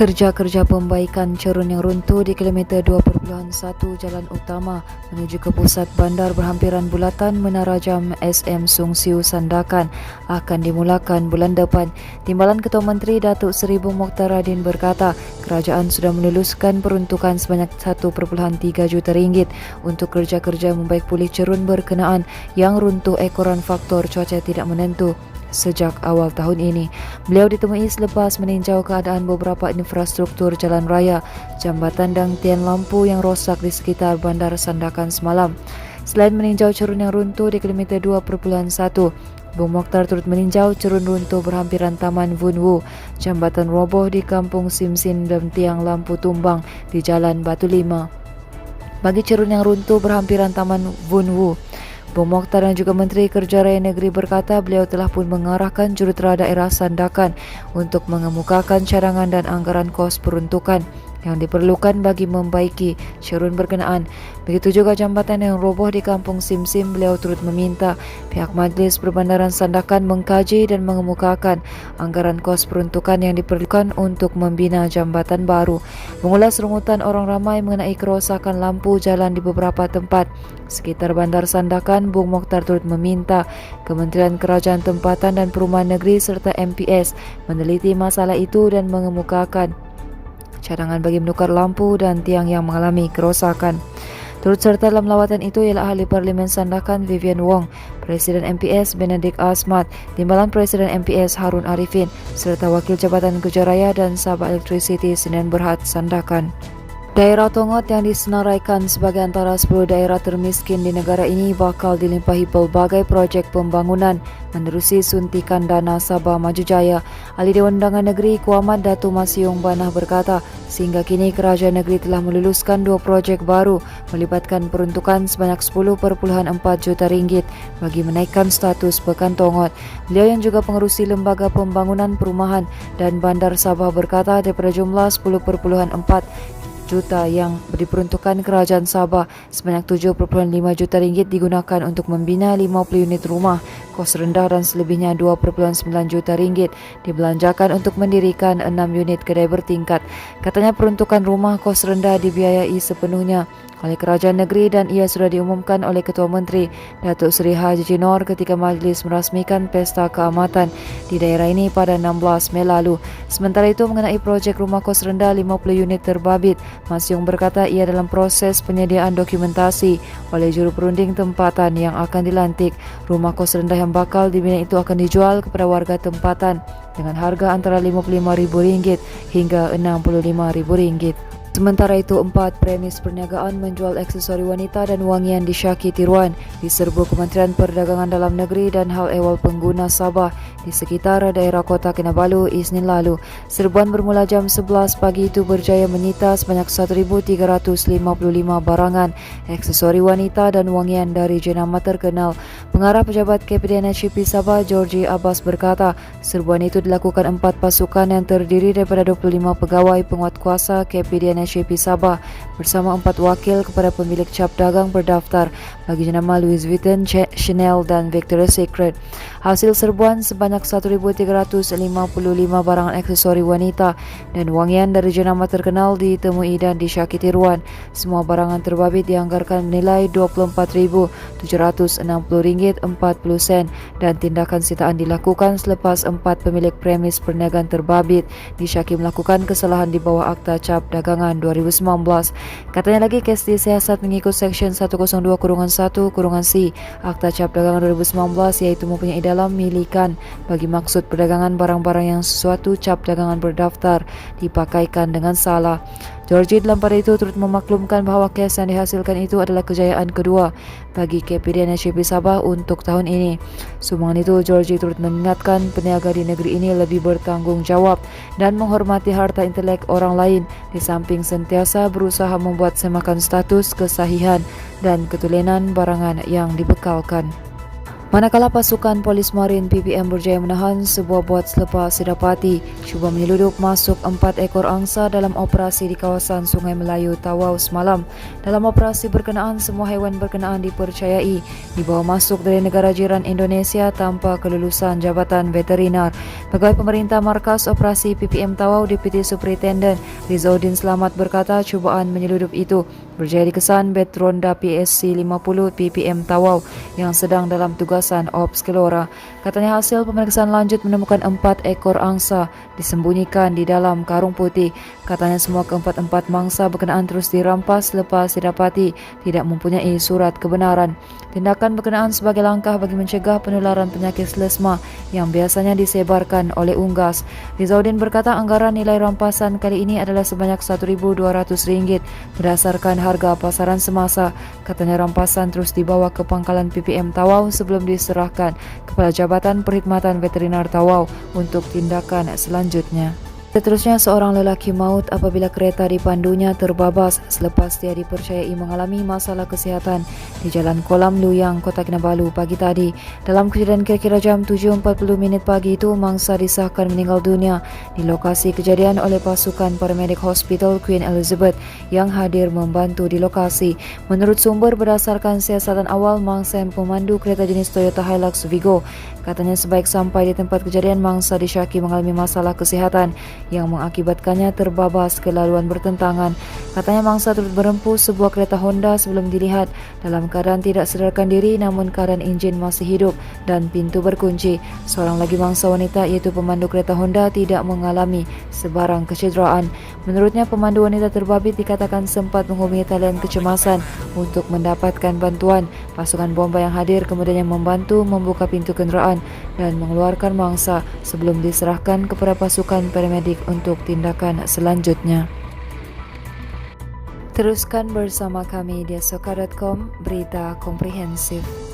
Kerja-kerja pembaikan cerun yang runtuh di kilometer 2.1 jalan utama menuju ke pusat bandar berhampiran bulatan Menara Jam SM Sung Siu Sandakan akan dimulakan bulan depan. Timbalan Ketua Menteri Datuk Seri Bung Mokhtar Radin berkata, kerajaan sudah meluluskan peruntukan sebanyak 1.3 juta ringgit untuk kerja-kerja membaik pulih cerun berkenaan yang runtuh ekoran faktor cuaca tidak menentu sejak awal tahun ini. Beliau ditemui selepas meninjau keadaan beberapa infrastruktur jalan raya, jambatan dan tiang lampu yang rosak di sekitar Bandar Sandakan semalam. Selain meninjau cerun yang runtuh di kilometer 2.1, Bung Mokhtar turut meninjau cerun runtuh berhampiran Taman Vun Wu, jambatan roboh di Kampung Simsin dan tiang lampu tumbang di Jalan Batu Lima. Bagi cerun yang runtuh berhampiran Taman Vun Wu, Bung Mokhtar dan juga Menteri Kerja Raya Negeri berkata beliau telah pun mengarahkan jurutera daerah Sandakan untuk mengemukakan cadangan dan anggaran kos peruntukan yang diperlukan bagi membaiki cerun berkenaan. Begitu juga jambatan yang roboh di Kampung Simsim, beliau turut meminta pihak Majlis Perbandaran Sandakan mengkaji dan mengemukakan anggaran kos peruntukan yang diperlukan untuk membina jambatan baru. Mengulas rungutan orang ramai mengenai kerosakan lampu jalan di beberapa tempat sekitar Bandar Sandakan, Bung Mokhtar turut meminta Kementerian Kerajaan Tempatan dan Perumahan Negeri serta MPS meneliti masalah itu dan mengemukakan cadangan bagi menukar lampu dan tiang yang mengalami kerosakan. Turut serta dalam lawatan itu ialah Ahli Parlimen Sandakan Vivian Wong, Presiden MPS Benedict Asmat, Timbalan Presiden MPS Harun Arifin, serta Wakil Jabatan Kerja Raya dan Sabah Electricity Sdn Bhd Sandakan. Daerah Tongot yang disenaraikan sebagai antara 10 daerah termiskin di negara ini bakal dilimpahi pelbagai projek pembangunan menerusi suntikan dana Sabah Maju Jaya. Ahli Dewan Undangan Negeri Kuamat Datu Masiung Banah berkata, sehingga kini kerajaan negeri telah meluluskan 2 projek baru melibatkan peruntukan sebanyak 10.4 juta ringgit bagi menaikkan status Pekan Tongot. Beliau yang juga pengerusi Lembaga Pembangunan Perumahan dan Bandar Sabah berkata daripada jumlah 10.4 juta yang diperuntukkan kerajaan Sabah, sebanyak 7.5 juta ringgit digunakan untuk membina 50 unit rumah kos rendah dan selebihnya 2.9 juta ringgit dibelanjakan untuk mendirikan 6 unit kedai bertingkat. Katanya peruntukan rumah kos rendah dibiayai sepenuhnya oleh kerajaan negeri dan ia sudah diumumkan oleh Ketua Menteri Datuk Seri Haji Jinor ketika majlis merasmikan pesta keamatan di daerah ini pada 16 Mei lalu. Sementara itu mengenai projek rumah kos rendah 50 unit terbabit, Masiung berkata ia dalam proses penyediaan dokumentasi oleh juru perunding tempatan yang akan dilantik. Rumah kos rendah yang bakal dibina itu akan dijual kepada warga tempatan dengan harga antara RM55.000 hingga RM65.000. Sementara itu, 4 premis perniagaan menjual aksesori wanita dan wangian di Syaki Tiruan diserbu Kementerian Perdagangan Dalam Negeri dan Hal Ehwal Pengguna Sabah di sekitar daerah Kota Kinabalu Isnin lalu. Serbuan bermula jam 11 pagi itu berjaya menyita sebanyak 1,355 barangan aksesori wanita dan wangian dari jenama terkenal. Pengarah Pejabat KPDNHP Sabah Georgie Abbas berkata, serbuan itu dilakukan 4 pasukan yang terdiri daripada 25 pegawai penguatkuasa KPDNHP Sabah bersama 4 wakil kepada pemilik cap dagang berdaftar bagi jenama Louis Vuitton, Chanel dan Victoria's Secret. Hasil serbuan sebanyak 1,355 barangan aksesori wanita dan wangian dari jenama terkenal ditemui dan disyaki tiruan. Semua barangan terbabit dianggarkan menilai RM24.760.40 dan tindakan sitaan dilakukan selepas 4 pemilik premis perniagaan terbabit disyaki melakukan kesalahan di bawah Akta Cap Dagangan 2019. Katanya lagi kes disiasat mengikut Seksyen 102-1-C Akta Cap Dagangan 2019 iaitu mempunyai dalam milikan bagi maksud perdagangan barang-barang yang sesuatu cap dagangan berdaftar dipakaikan dengan salah. Georgie dalam pada itu turut memaklumkan bahawa kes yang dihasilkan itu adalah kejayaan kedua bagi KPDNHP Sabah untuk tahun ini. Sumbangan itu, Georgie turut mengingatkan peniaga di negeri ini lebih bertanggungjawab dan menghormati harta intelek orang lain di samping sentiasa berusaha membuat semakan status kesahihan dan ketulenan barangan yang dibekalkan. Manakala pasukan polis marin PPM berjaya menahan sebuah bot selepas didapati cuba menyeludup masuk 4 ekor angsa dalam operasi di kawasan Sungai Melayu, Tawau semalam. Dalam operasi berkenaan, semua haiwan berkenaan dipercayai dibawa masuk dari negara jiran Indonesia tanpa kelulusan Jabatan Veterinar. Pegawai Pemerintah Markas Operasi PPM Tawau, Deputi Superintendent Rizauddin Selamat berkata cubaan menyeludup itu berjaya dikesan Bet Ronda PSC 50 PPM Tawau yang sedang dalam tugasan Ops Kelora. Katanya hasil pemeriksaan lanjut menemukan 4 ekor angsa disembunyikan di dalam karung putih. Katanya semua keempat-empat mangsa berkenaan terus dirampas lepas didapati tidak mempunyai surat kebenaran. Tindakan berkenaan sebagai langkah bagi mencegah penularan penyakit selesma yang biasanya disebarkan oleh unggas. Rizauddin berkata anggaran nilai rampasan kali ini adalah sebanyak RM1,200 berdasarkan harga pasaran semasa. Katanya rampasan terus dibawa ke pangkalan PPM Tawau sebelum diserahkan kepada Jabatan Perkhidmatan Veterinar Tawau untuk tindakan selanjutnya. Seterusnya, seorang lelaki maut apabila kereta dipandunya terbabas selepas dia dipercayai mengalami masalah kesihatan di Jalan Kolam Luyang, Kota Kinabalu pagi tadi. Dalam kejadian kira-kira jam 7.40 pagi itu, mangsa disahkan meninggal dunia di lokasi kejadian oleh pasukan paramedik Hospital Queen Elizabeth yang hadir membantu di lokasi. Menurut sumber, berdasarkan siasatan awal mangsa yang pemandu kereta jenis Toyota Hilux Vigo, katanya sebaik sampai di tempat kejadian, mangsa disyaki mengalami masalah kesihatan yang mengakibatkannya terbabas ke laluan bertentangan. Katanya mangsa turut berempuh sebuah kereta Honda sebelum dilihat dalam keadaan tidak sadarkan diri, namun keadaan enjin masih hidup dan pintu berkunci. Seorang lagi mangsa wanita iaitu pemandu kereta Honda tidak mengalami sebarang kecederaan. Menurutnya pemandu wanita terbabit dikatakan sempat menghubungi talian kecemasan untuk mendapatkan bantuan. Pasukan bomba yang hadir kemudian membantu membuka pintu kenderaan dan mengeluarkan mangsa sebelum diserahkan kepada pasukan paramedik untuk tindakan selanjutnya. Teruskan bersama kami di asoka.com, berita komprehensif.